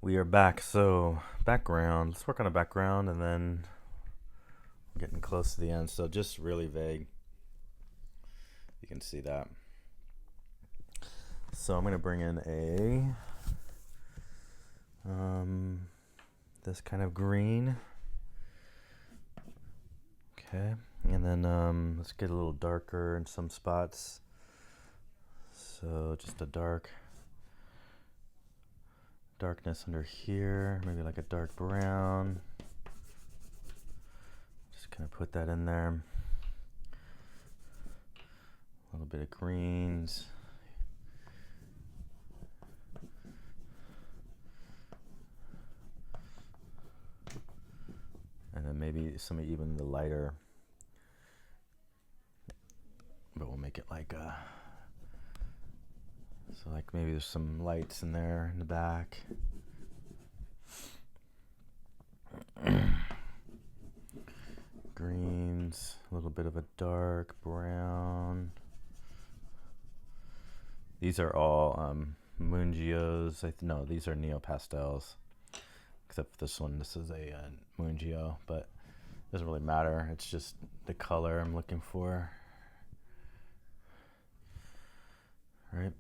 We are back. So, background. Let's work on a background and then we're getting close to the end. So, just really vague. You can see that. So, I'm going to bring in this kind of green. Okay. And then let's get a little darker in some spots. So, just a darkness under here, maybe like a dark brown. Just kind of put that in there. A little bit of greens. And then maybe some even the lighter, but we'll make it like so like maybe there's some lights in there in the back. Greens, a little bit of a dark brown. These are all Mungios. No, these are Neo Pastels. Except for this one, this is a Mungio, but it doesn't really matter. It's just the color I'm looking for. Right?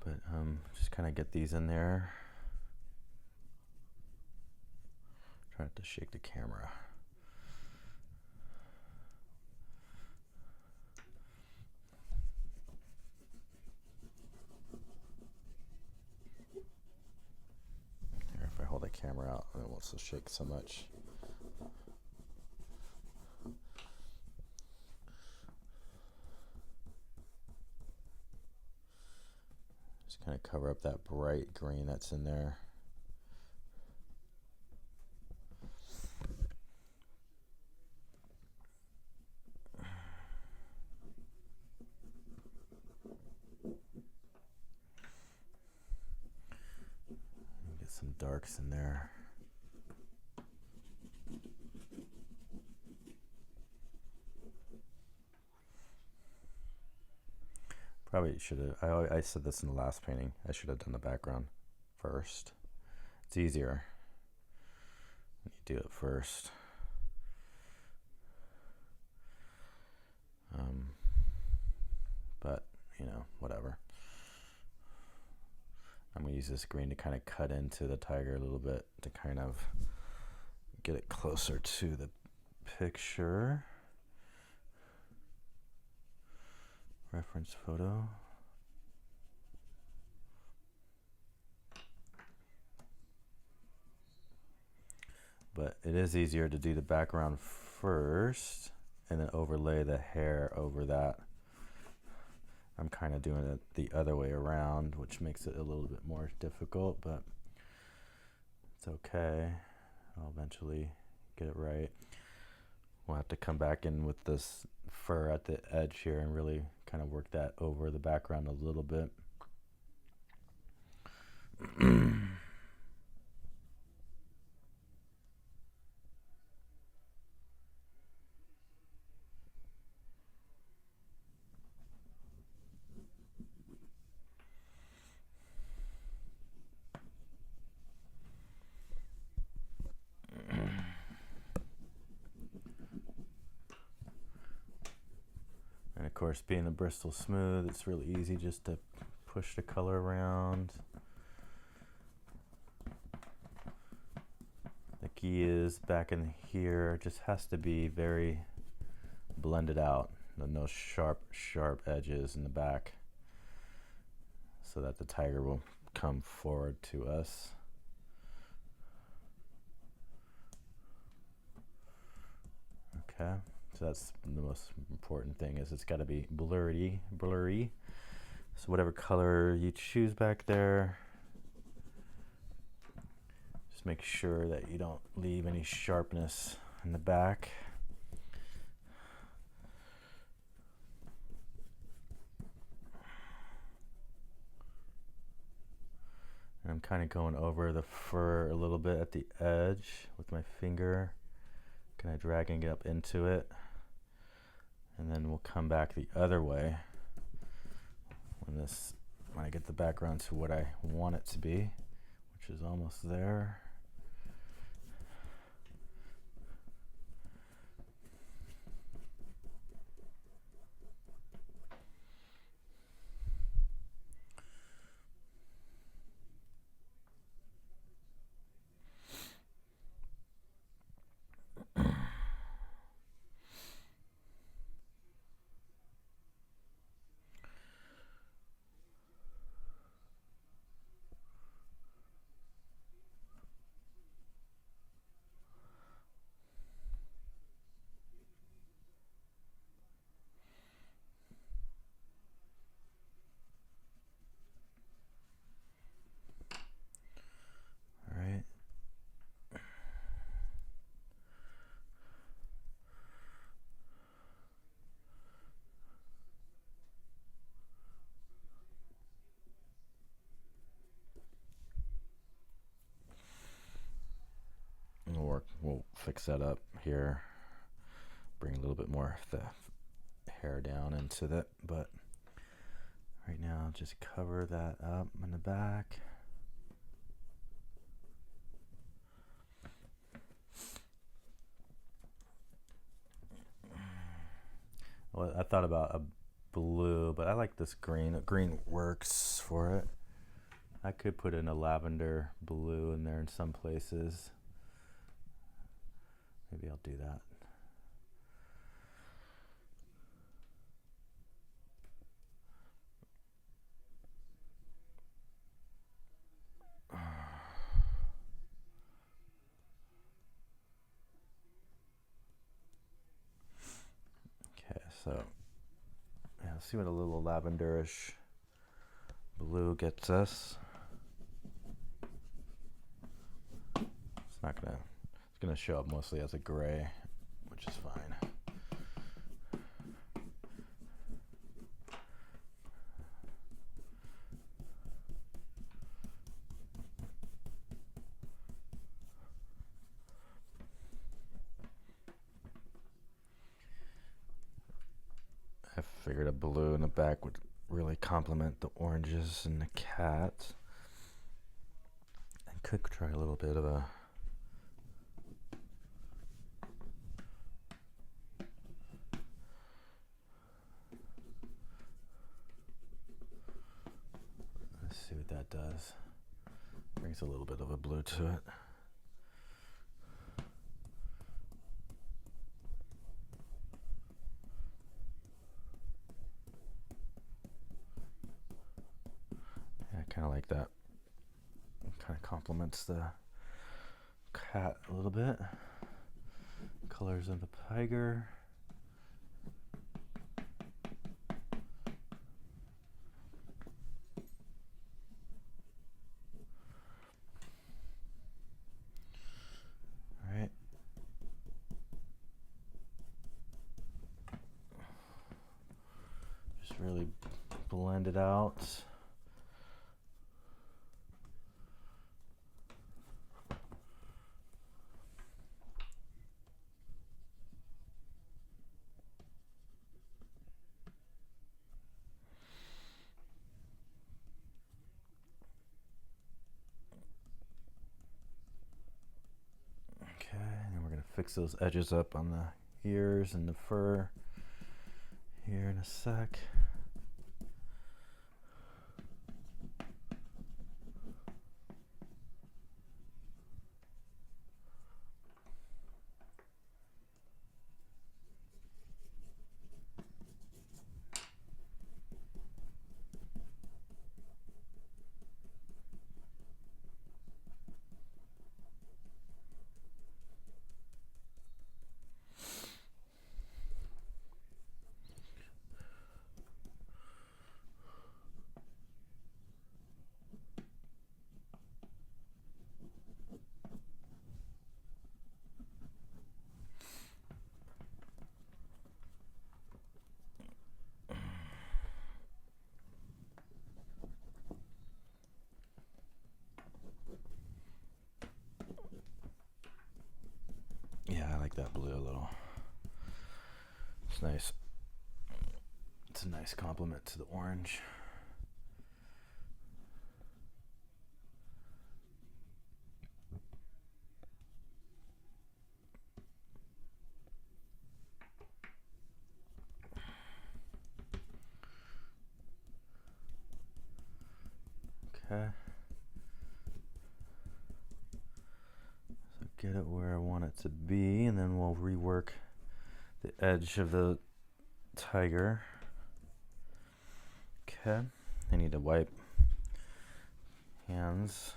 But just kind of get these in there. Try not to shake the camera. Here, if I hold the camera out, it won't shake so much. Just kind of cover up that bright green that's in there. Get some darks in there. Probably should have. I said this in the last painting. I should have done the background first. It's easier. You do it first. But you know, whatever. I'm gonna use this green to kind of cut into the tiger a little bit to kind of get it closer to the picture. Reference photo. But it is easier to do the background first and then overlay the hair over that. I'm kind of doing it the other way around, which makes it a little bit more difficult, but it's okay. I'll eventually get it right. We'll have to come back in with this fur at the edge here and really kind of work that over the background a little bit. And of course, being the Bristol Smooth, it's really easy just to push the color around. The key is back in here, it just has to be very blended out. No sharp edges in the back so that the tiger will come forward to us. Okay. So that's the most important thing, is it's got to be blurry. So whatever color you choose back there, just make sure that you don't leave any sharpness in the back. And I'm I'm kind of going over the fur a little bit at the edge with my finger, kind of dragging it up into it, and then we'll come back the other way when I get the background to what I want it to be, which is almost there. We'll fix that up here, bring a little bit more of the hair down into that, but right now just cover that up in the back. Well, I thought about a blue, but I like this green. Green works for it. I could put in a lavender blue in there in some places. Maybe I'll do that. Okay, so yeah, let's see what a little lavenderish blue gets us. It's gonna show up mostly as a gray, which is fine. I figured a blue in the back would really complement the oranges and the cat. I could try a little bit of a see what that does. Brings a little bit of a blue to it. Yeah, I kind of like that. It kind of complements the cat a little bit. Colors of the tiger. Really blend it out. Okay, and then we're going to fix those edges up on the ears and the fur here in a sec. like that blue a little. It's nice. It's a nice complement to the orange. Okay. So get it where I want it to be, and then we'll rework the edge of the tiger. Okay. I need to wipe hands.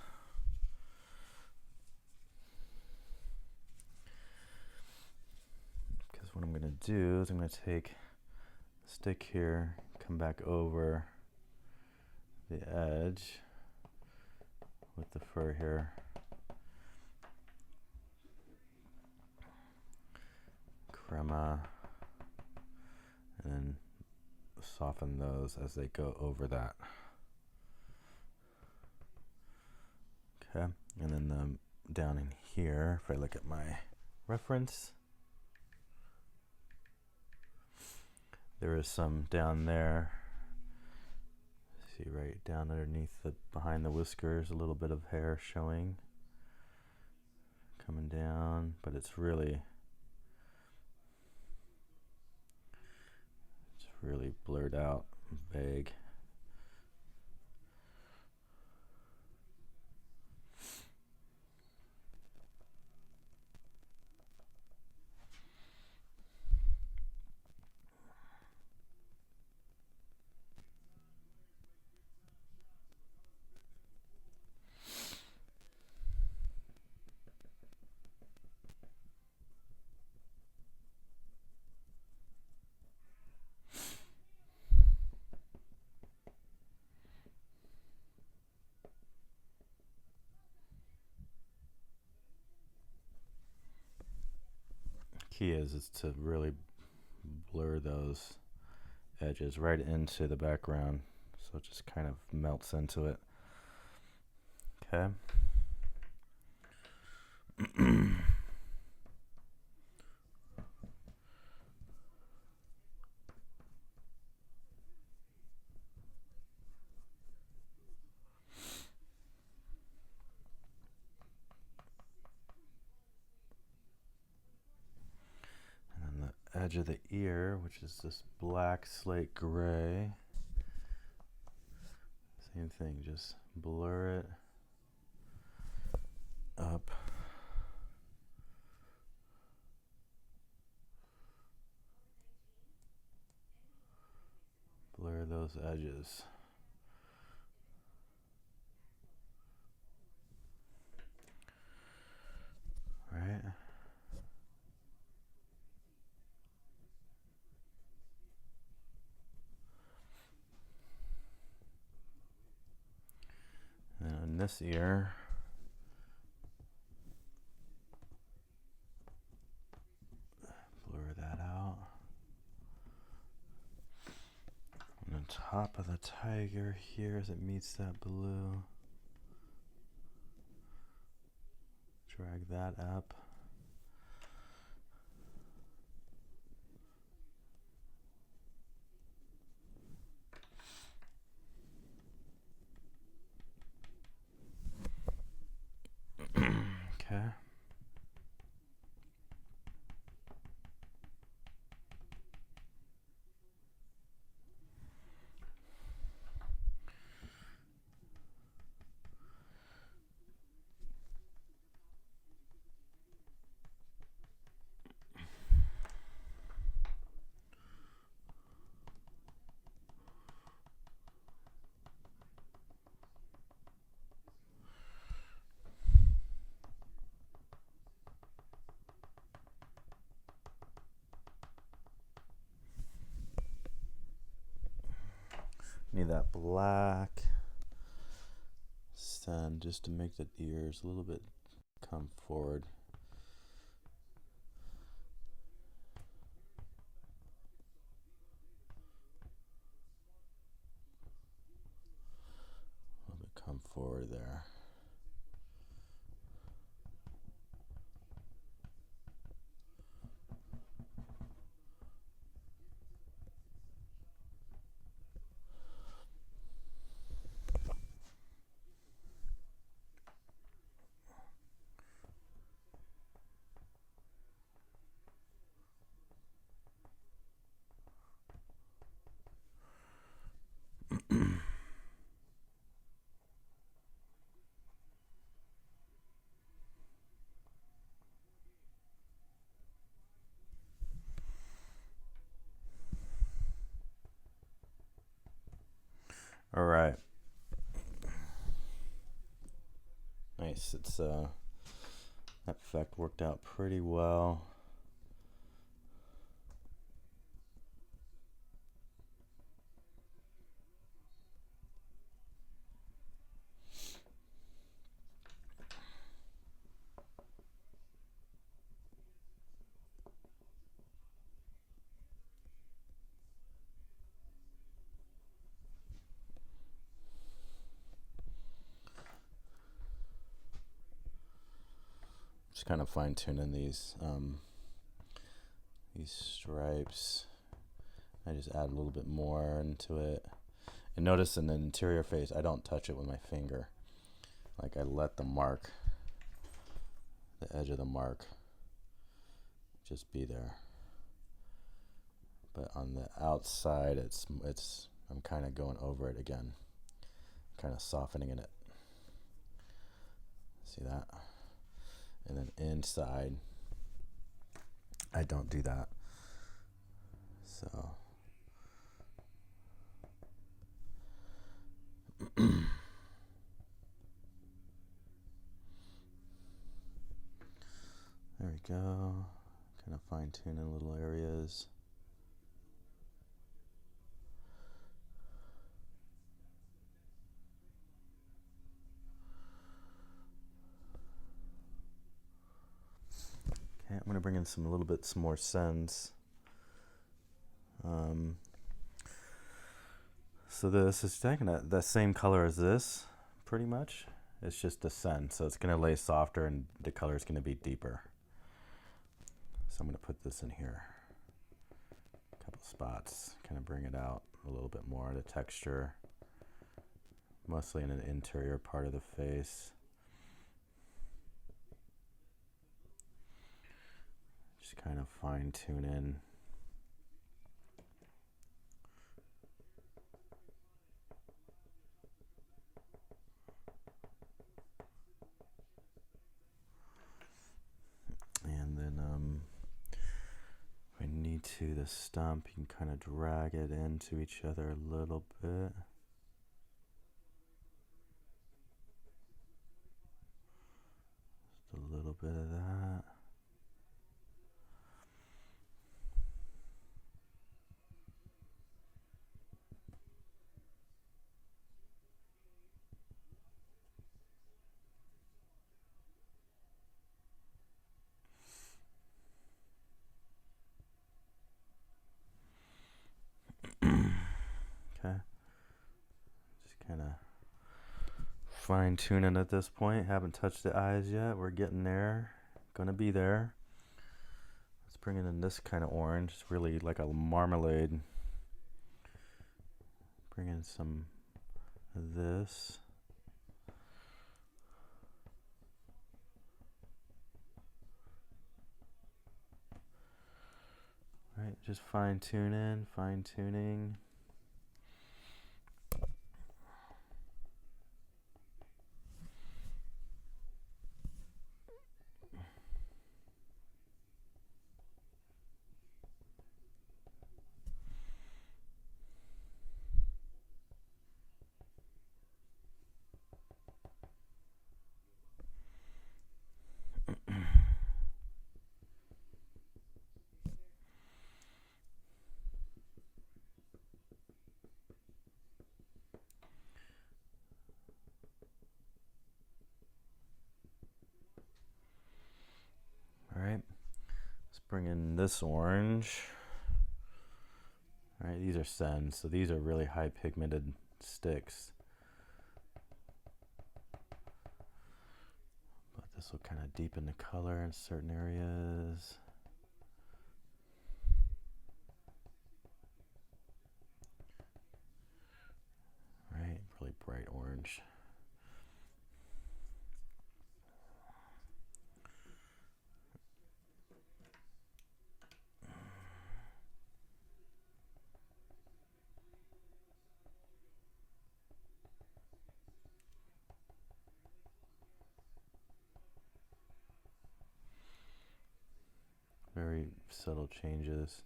Because what I'm going to do is I'm going to take a stick here, come back over the edge with the fur here. Crema, and then soften those as they go over that. Okay, and then down in here, if I look at my reference, there is some down there. See right down underneath behind the whiskers, a little bit of hair showing, coming down, but it's really blurred out, vague. Key is to really blur those edges right into the background, so it just kind of melts into it. Okay. Edge of the ear, which is this black slate gray. Same thing, just blur it up. Blur those edges. Right? And in this ear, blur that out. On the top of the tiger here as it meets that blue, drag that up. Okay. Need that black sand just to make the ears a little bit come forward. A little bit come forward there. All right. Nice. It's that effect worked out pretty well. Just kind of fine tuning these stripes. I just add a little bit more into it. And notice in the interior face, I don't touch it with my finger. Like I let the mark, the edge of the mark, just be there. But on the outside, I'm kind of going over it again, kind of softening in it. See that? And then inside, I don't do that. So there we go. Kind of fine tuning little areas. Okay, I'm going to bring in some little bits more scents. So this is taking the same color as this, pretty much. It's just the scent, so it's going to lay softer and the color is going to be deeper. So I'm going to put this in here. A couple spots, kind of bring it out a little bit more, the texture. Mostly in the interior part of the face. Just kind of fine tune in. And then if I need to, the stump, you can kind of drag it into each other a little bit. Just a little bit of that. Okay. Just kind of fine tuning at this point. Haven't touched the eyes yet. We're getting there. Gonna be there. Let's bring in this kind of orange. It's really like a marmalade. Bring in some of this. Right, just fine tuning, fine tuning. Alright, let's bring in this orange. Alright, these are sends, so these are really high pigmented sticks. But this will kind of deepen the color in certain areas. Right, really bright orange. Very subtle changes.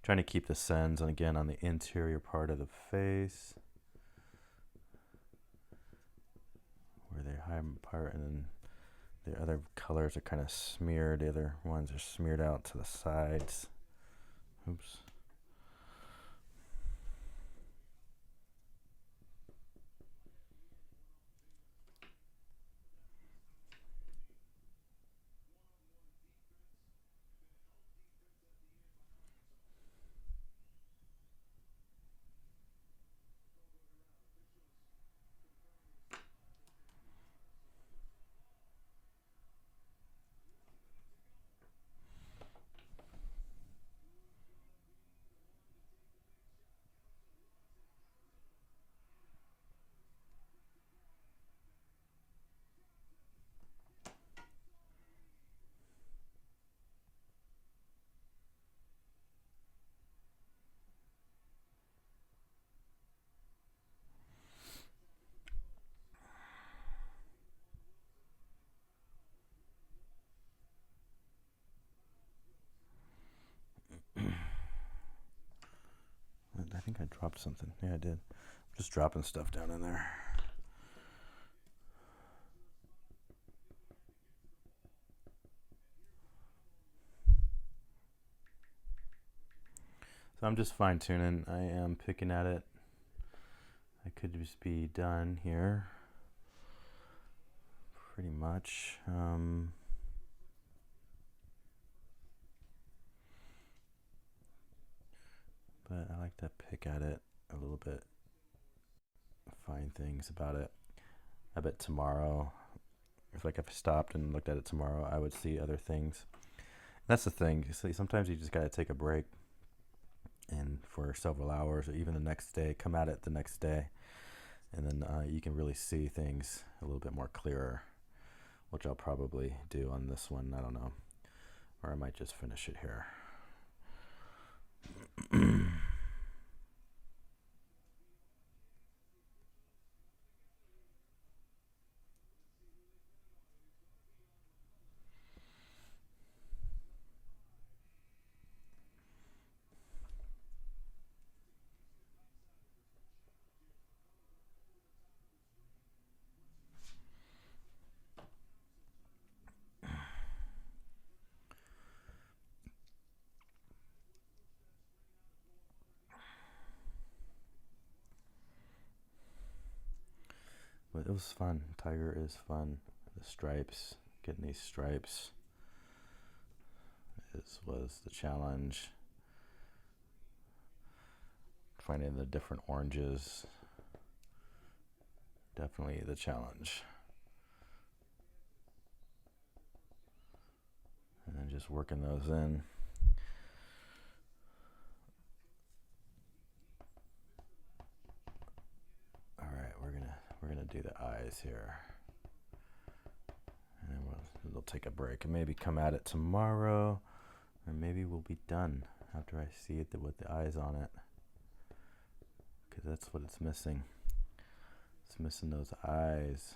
Trying to keep the sends, and again, on the interior part of the face. high part, and then the other colors are kind of smeared. The other ones are smeared out to the sides. Oops. I think I dropped something. Yeah, I did. I'm just dropping stuff down in there. So I'm just fine tuning. I am picking at it. I could just be done here. Pretty much. But I like to pick at it a little bit, find things about it. I bet tomorrow, if I stopped and looked at it tomorrow, I would see other things. That's the thing. So sometimes you just got to take a break, and for several hours, or even the next day, come at it the next day, and then you can really see things a little bit more clearer, which I'll probably do on this one. I don't know, or I might just finish it here. But it was fun. Tiger is fun. The stripes, getting these stripes was the challenge. Finding the different oranges, definitely the challenge. And then just working those in. All right, we're gonna do the eyes here, and then we'll take a break and maybe come at it tomorrow, or maybe we'll be done after I see it with the eyes on it, because that's what it's missing. It's missing those eyes.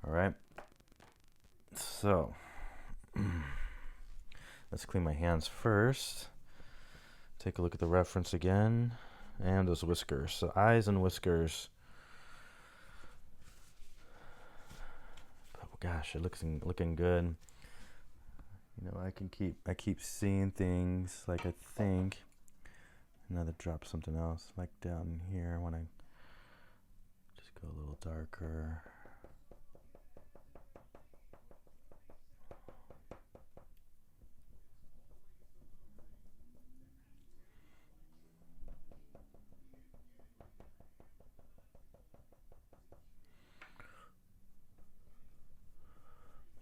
All right. So let's clean my hands first. Take a look at the reference again, and those whiskers. So eyes and whiskers. Oh gosh, it looking good. You know, I keep seeing things like I think. Another drop something else like down here. I want to just go a little darker.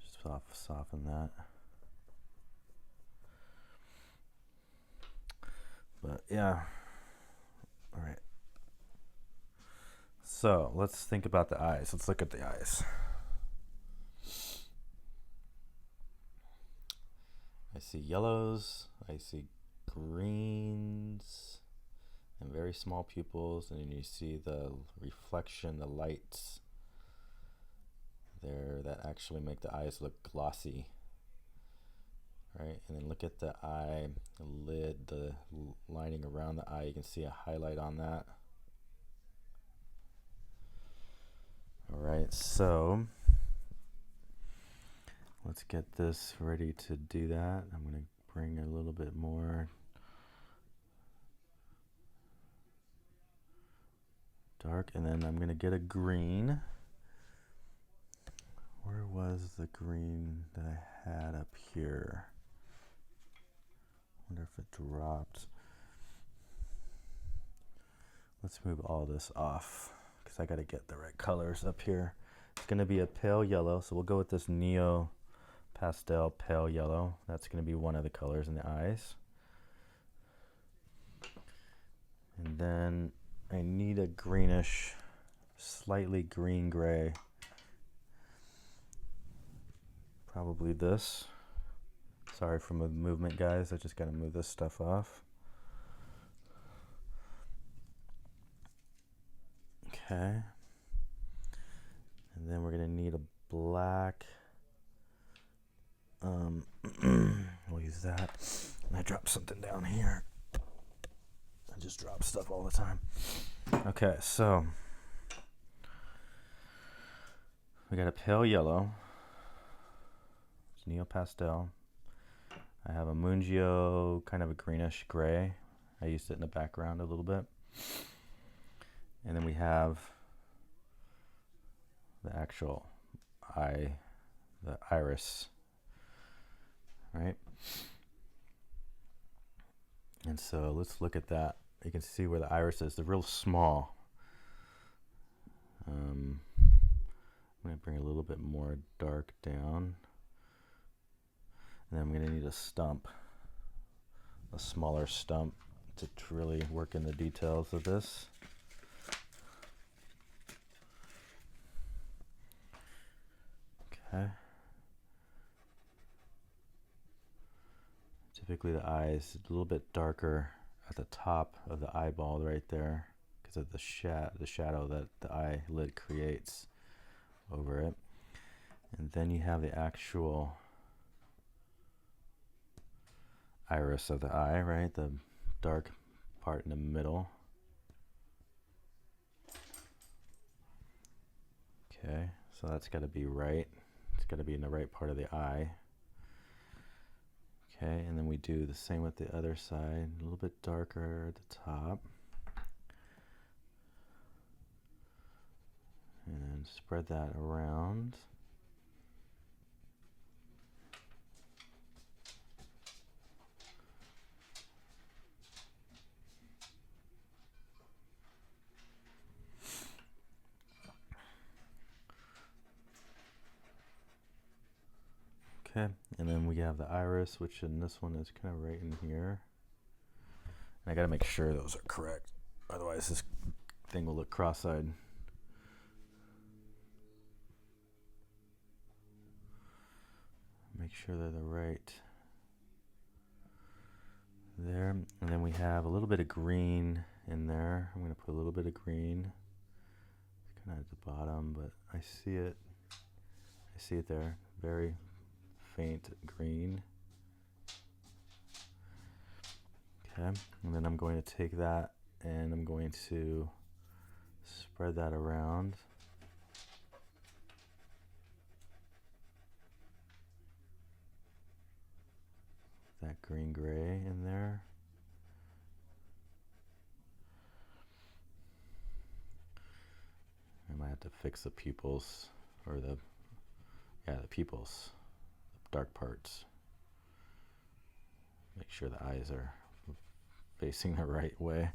Just soften that. But yeah. All right. So let's think about the eyes. Let's look at the eyes. I see yellows, I see greens, and very small pupils, and then you see the reflection, the lights there that actually make the eyes look glossy. Right, and then look at the eye, the lid, the lining around the eye. You can see a highlight on that. All right, so let's get this ready to do that. I'm going to bring a little bit more dark, and then I'm going to get a green. Where was the green that I had up here? I wonder if it dropped. Let's move all this off because I got to get the right colors up here. It's going to be a pale yellow, so we'll go with this Neo Pastel pale yellow. That's going to be one of the colors in the eyes. And then I need a greenish, slightly green gray. Probably this. Sorry for the movement, guys. I just got to move this stuff off. Okay. And then we're going to need a black. We'll use that. And I dropped something down here. I just drop stuff all the time. Okay, so we got a pale yellow. It's Neo Pastel. I have a Mungio, kind of a greenish gray. I used it in the background a little bit. And then we have the actual eye, the iris, right? And so let's look at that. You can see where the iris is. They're real small. I'm going to bring a little bit more dark down. And then I'm going to need a stump, a smaller stump to really work in the details of this. Okay. Typically the eye is a little bit darker at the top of the eyeball right there because of the shadow that the eyelid creates over it. And then you have the actual iris of the eye, right? The dark part in the middle. Okay, so that's got to be right. It's got to be in the right part of the eye. Okay, and then we do the same with the other side, a little bit darker at the top. And spread that around. Okay, and then we have the iris, which in this one is kind of right in here. And I gotta make sure those are correct, otherwise this thing will look cross-eyed. Make sure they're the right there. And then we have a little bit of green in there. I'm gonna put a little bit of green. It's kind of at the bottom, but I see it. I see it there. Very faint green. Okay, and then I'm going to take that and I'm going to spread that around. That green gray in there. I might have to fix the pupils, or the pupils, the dark parts. Make sure the eyes are facing the right way.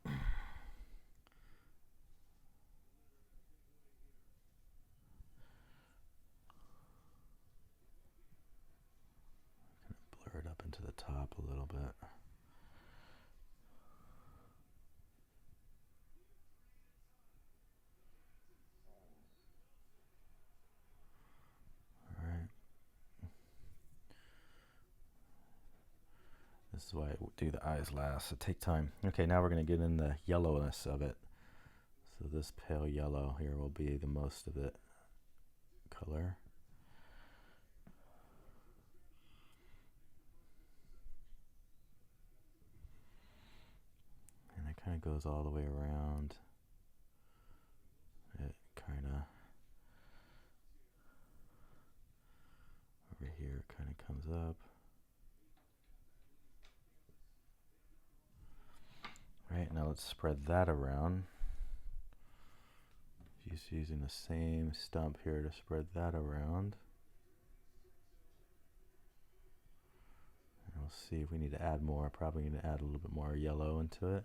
Blur it up into the top a little bit. This is why I do the eyes last, so take time. Okay, now we're going to get in the yellowness of it. So this pale yellow here will be the most of it color. And I kind of goes all the way around. It kind of over here kind of comes up. Right, now let's spread that around. Just using the same stump here to spread that around. And we'll see if we need to add more. Probably going to add a little bit more yellow into it.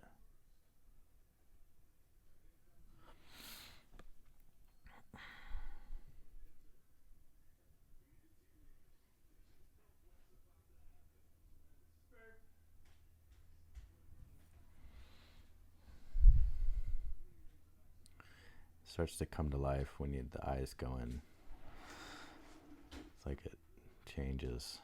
Starts to come to life when the eyes go in. It's like it changes.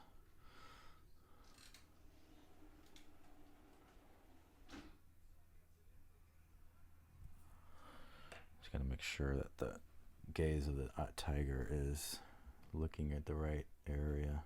Just gotta make sure that the gaze of the tiger is looking at the right area.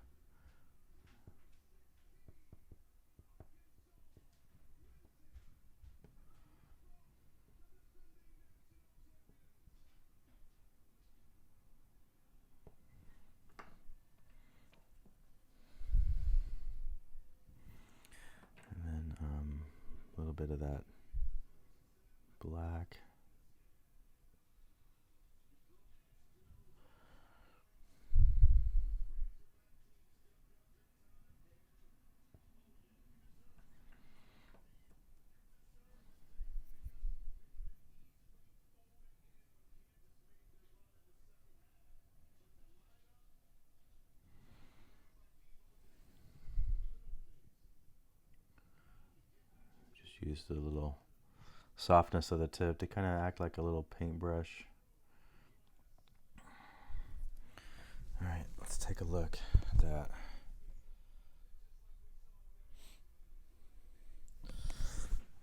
A little bit of that black. Use the little softness of the tip to kind of act like a little paintbrush. All right, let's take a look at that.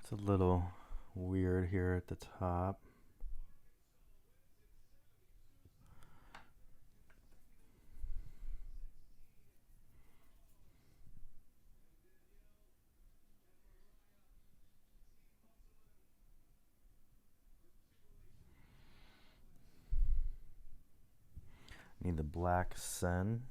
It's a little weird here at the top. Need the black sun.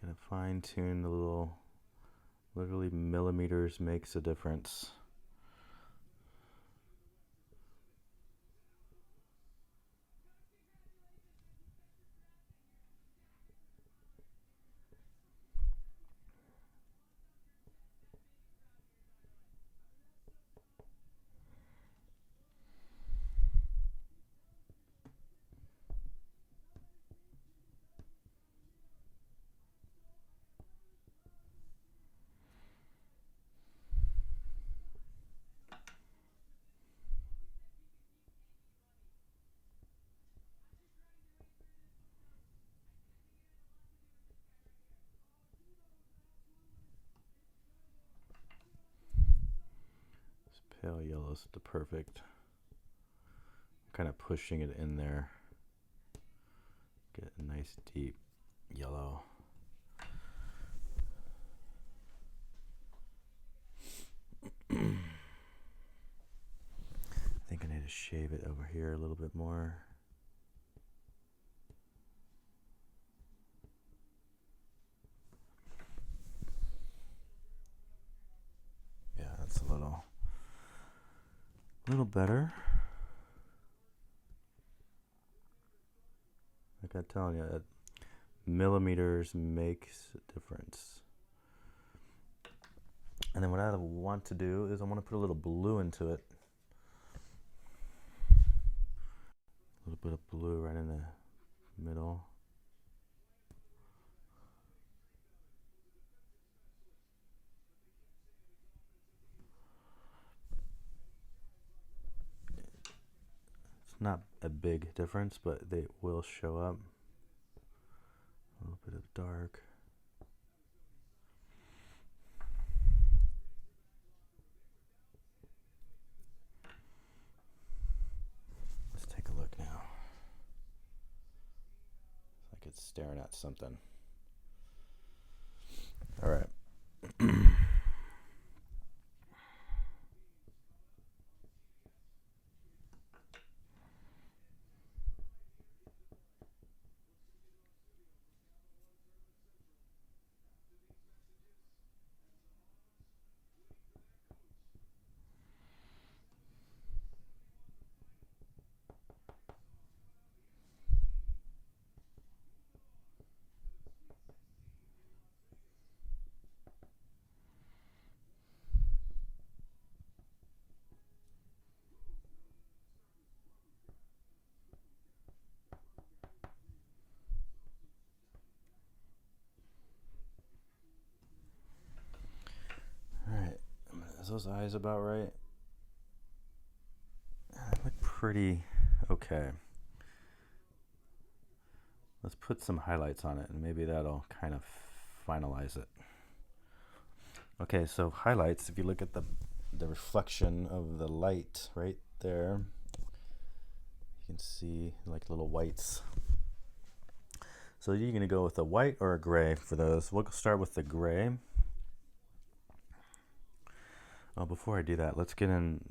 Gonna fine tune the little, literally millimeters makes a difference. Pale yellow is the perfect. Kind of pushing it in there. Get a nice deep yellow. I think I need to shave it over here a little bit more. Yeah, that's a little better. Like I'm telling you, millimeters makes a difference. And then what I want to do is I want to put a little blue into it. A little bit of blue right in the middle. not a big difference, but they will show up. A little bit of dark. Let's take a look now. It's like it's staring at something. All right. Is those eyes about right? They look pretty okay. Let's put some highlights on it and maybe that'll kind of finalize it. Okay, so highlights, if you look at the reflection of the light right there, you can see like little whites. So you're gonna go with a white or a gray for those. We'll start with the gray. Oh, before I do that, let's get in,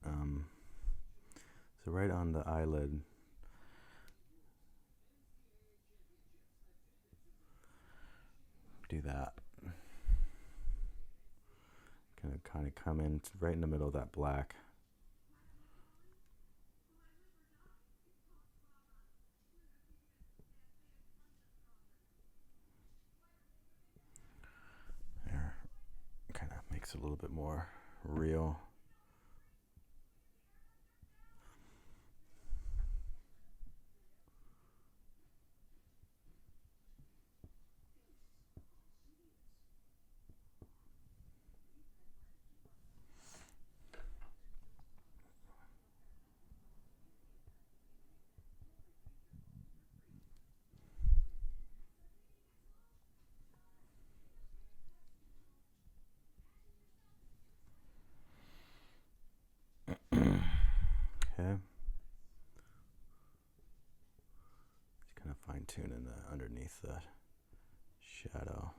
so right on the eyelid, do that. Gonna kind of come in right in the middle of that black. There, kind of makes it a little bit more real. Okay. Just kind of fine tuning the underneath the shadow.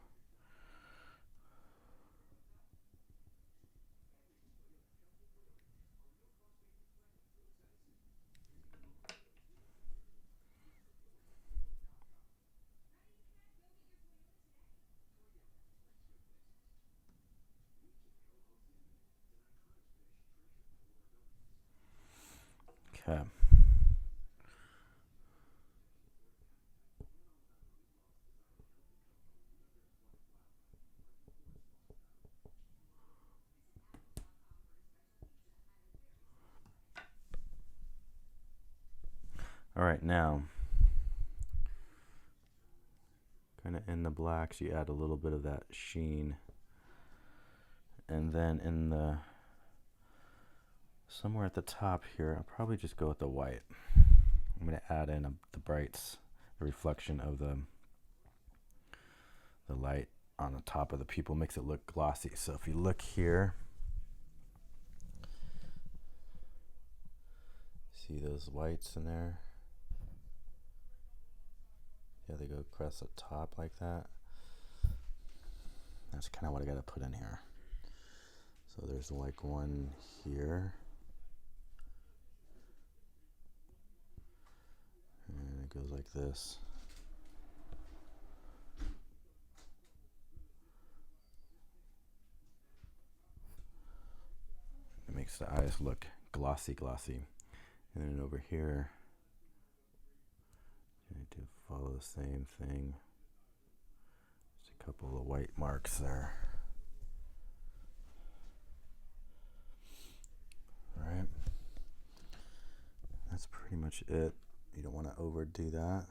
Okay. All right, now, kind of in the blacks, you add a little bit of that sheen. And then in the, somewhere at the top here, I'll probably just go with the white. I'm going to add in the brights, the reflection of the light on the top of the pupil makes it look glossy. So if you look here, see those whites in there? Yeah, they go across the top like that. That's kind of what I got to put in here. So there's like one here. And it goes like this. It makes the eyes look glossy. And then over here, I need to follow the same thing. Just a couple of white marks there. All right. That's pretty much it. You don't want to overdo that.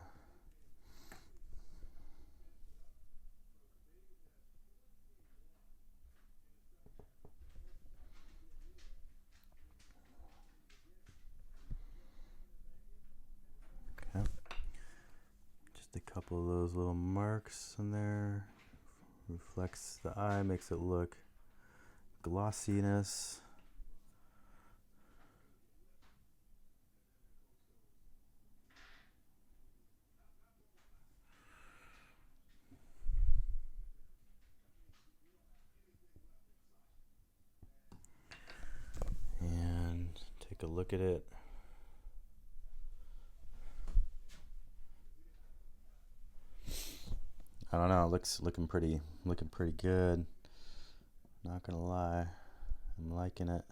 couple of those little marks in there. Reflects the eye, makes it look glossiness. And take a look at it. I don't know, looking pretty good. Not gonna lie, I'm liking it.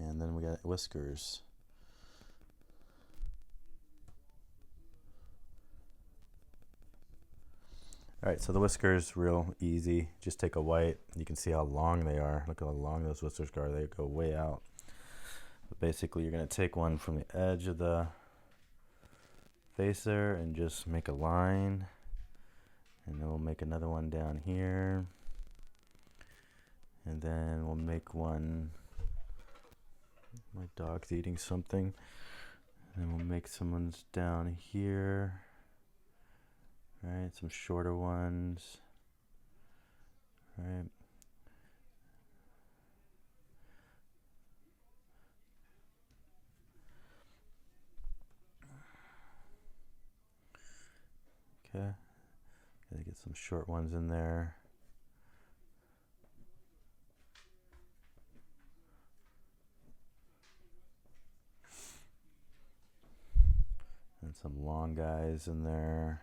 And then we got whiskers. Alright, so the whiskers, real easy. Just take a white. You can see how long they are. Look how long those whiskers are. They go way out. But basically, you're going to take one from the edge of the facer and just make a line. And then we'll make another one down here. And then we'll make one. My dog's eating something. And we'll make some ones down here. Right, some shorter ones. Right. Okay. Gotta get some short ones in there. And some long guys in there.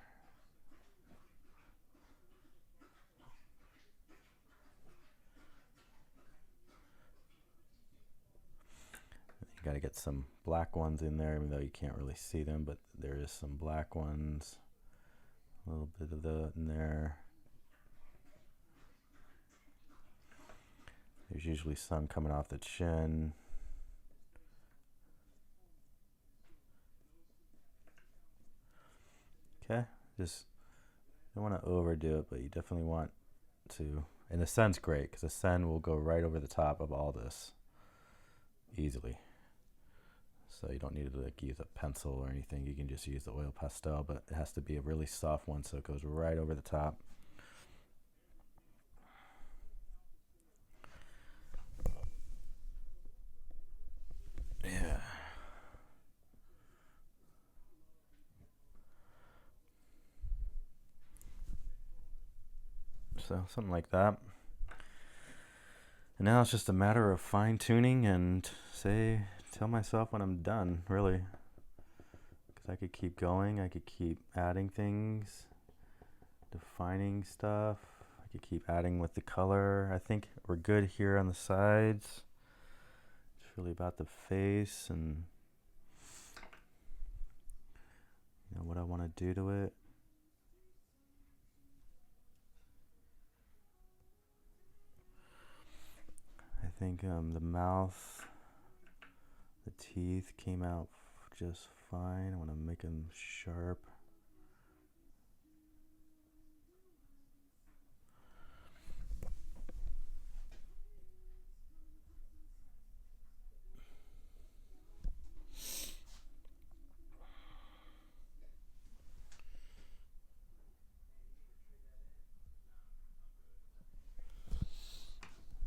You gotta get some black ones in there, even though you can't really see them, but there is some black ones. A little bit of that in there. There's usually some coming off the chin. Okay, just don't want to overdo it, but you definitely want to. And the sun's great because the sun will go right over the top of all this easily. So you don't need to like use a pencil or anything. You can just use the oil pastel, but it has to be a really soft one so it goes right over the top. Yeah. So something like that. And now it's just a matter of fine tuning and tell myself when I'm done, really. Because I could keep going, I could keep adding things, defining stuff. I could keep adding with the color. I think we're good here on the sides. It's really about the face and what I want to do to it. I think the mouth, the teeth came out just fine. I want to make them sharp.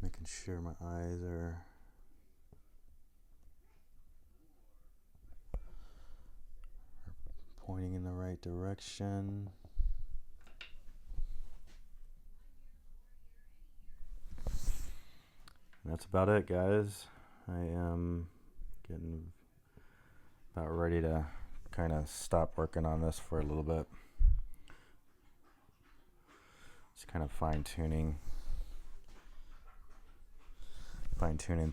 Making sure my eyes are pointing in the right direction. And that's about it, guys. I am getting about ready to kind of stop working on this for a little bit. Just kind of fine-tuning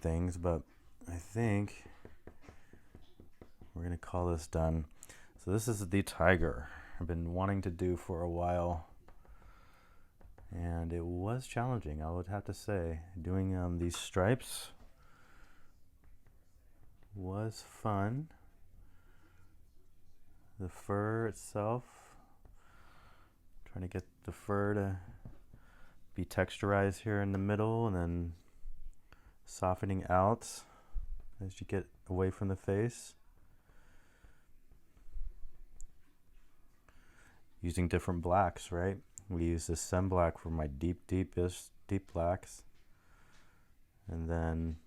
things, but I think we're gonna call this done. So this is the tiger. I've been wanting to do for a while, and it was challenging, I would have to say. Doing these stripes was fun. The fur itself, trying to get the fur to be texturized here in the middle and then softening out as you get away from the face. Using different blacks, right? We use this sun black for my deepest deep blacks, and then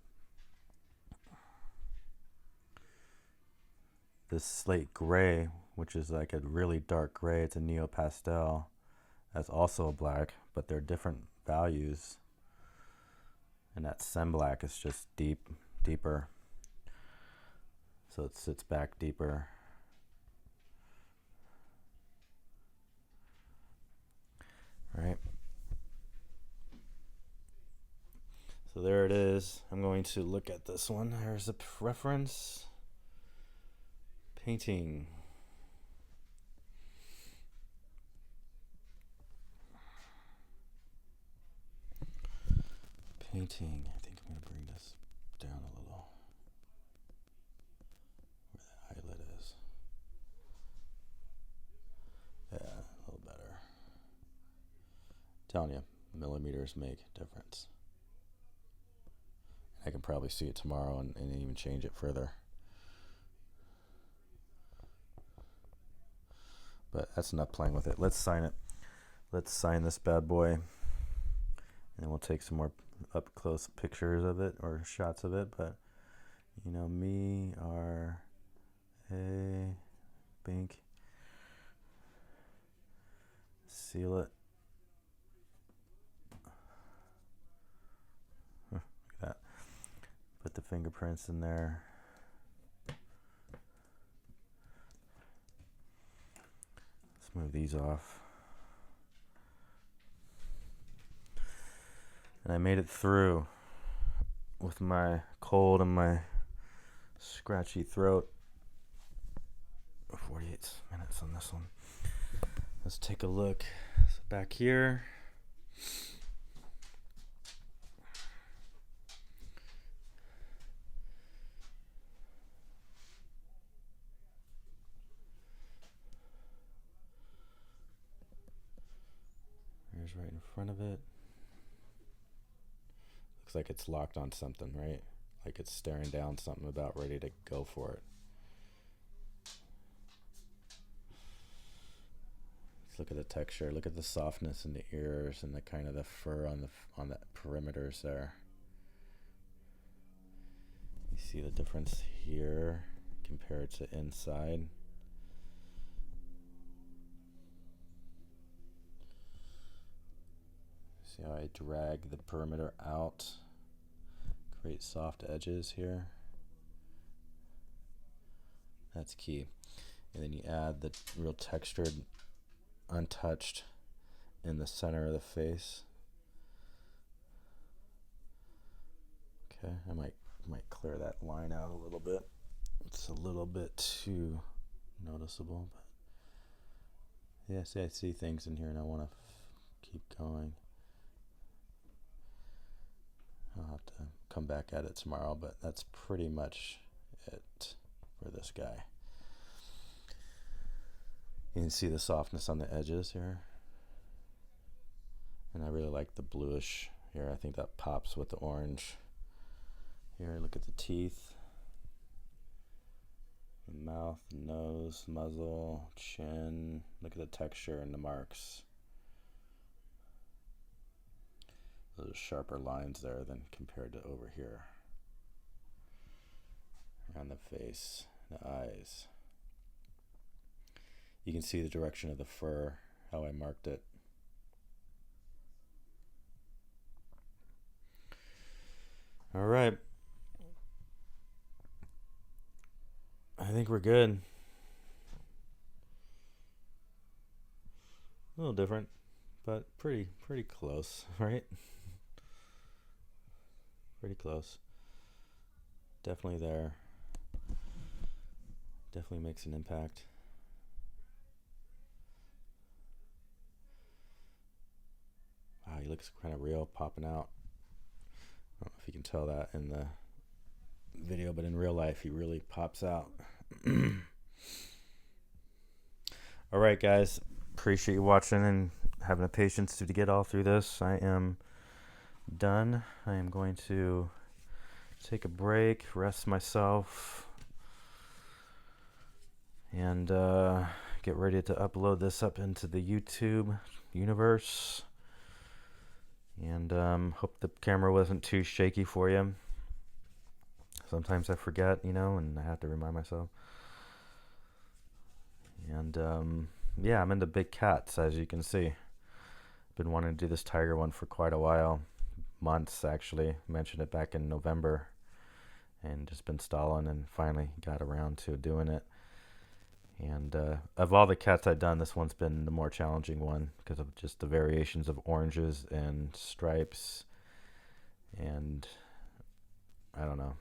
this slate gray, which is like a really dark gray. It's a neo pastel. That's also a black, but they're different values. And that sun black is just deeper. So it sits back deeper. Right. So there it is. I'm going to look at this one. There's a reference. Painting. Painting. I think I'm going to bring this down a little. Where that eyelet is. Yeah, a little better. Telling you, millimeters make a difference. I can probably see it tomorrow and even change it further. But that's enough playing with it. Let's sign it. Let's sign this bad boy. And we'll take some more up close pictures of it or shots of it. But, you know, me, R, A, Bink. Seal it. Look at that. Put the fingerprints in there. Let's move these off. And I made it through with my cold and my scratchy throat. 48 minutes on this one. Let's take a look. So back here. Here's right in front of it. Looks like it's locked on something, right? Like it's staring down something, about ready to go for it. Let's look at the texture. Look at the softness in the ears and the kind of the fur on the perimeters there. You see the difference here compared to inside. See how I drag the perimeter out, create soft edges here. That's key. And then you add the real textured, untouched in the center of the face. Okay, I might clear that line out a little bit. It's a little bit too noticeable, but yeah, see, I see things in here and I want to keep going. I'll have to come back at it tomorrow, but that's pretty much it for this guy. You can see the softness on the edges here. And I really like the bluish here. I think that pops with the orange. Here, look at the teeth. The mouth, nose, muzzle, chin. Look at the texture and the marks. Those sharper lines there than compared to over here. Around the face, the eyes. You can see the direction of the fur, how I marked it. All right. I think we're good. A little different, but pretty close, right? Pretty close. Definitely there. Definitely makes an impact. looks kind of real, popping out. I don't know if you can tell that in the video, but in real life he really pops out. All right, guys, appreciate you watching and having the patience to get all through this. I am done. I am going to take a break, rest myself, and get ready to upload this up into the YouTube universe. And hope the camera wasn't too shaky for you. Sometimes I forget, you know, and I have to remind myself. And yeah, I'm into big cats, as you can see. Been wanting to do this tiger one for quite a while, months actually. Mentioned it back in November, and just been stalling, and finally got around to doing it. And of all the cats I've done, this one's been the more challenging one because of just the variations of oranges and stripes. And I don't know,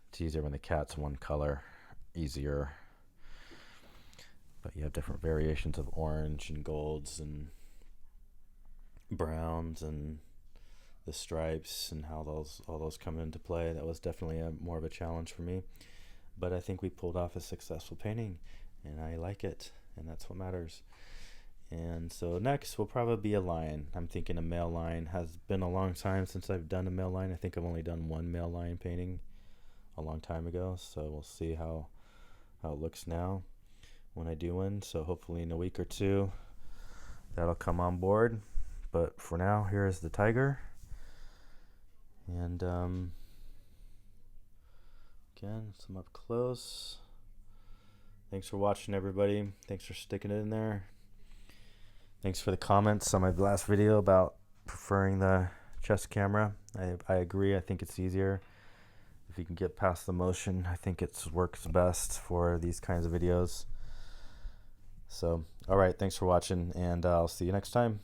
it's easier when the cat's one color, easier. But you have different variations of orange and golds and browns and the stripes and how all those come into play. That was definitely more of a challenge for me. But I think we pulled off a successful painting, and I like it, and that's what matters. And so next will probably be a lion. I'm thinking a male lion. Has been a long time since I've done a male lion. I think I've only done one male lion painting a long time ago, so we'll see how it looks now when I do one. So hopefully in a week or two that'll come on board. But for now, here is the tiger. And again, some up close. Thanks for watching, everybody. Thanks for sticking it in there. Thanks for the comments on my last video about preferring the chest camera. I agree. I think it's easier if you can get past the motion. I think it works best for these kinds of videos. So, all right, thanks for watching, and I'll see you next time.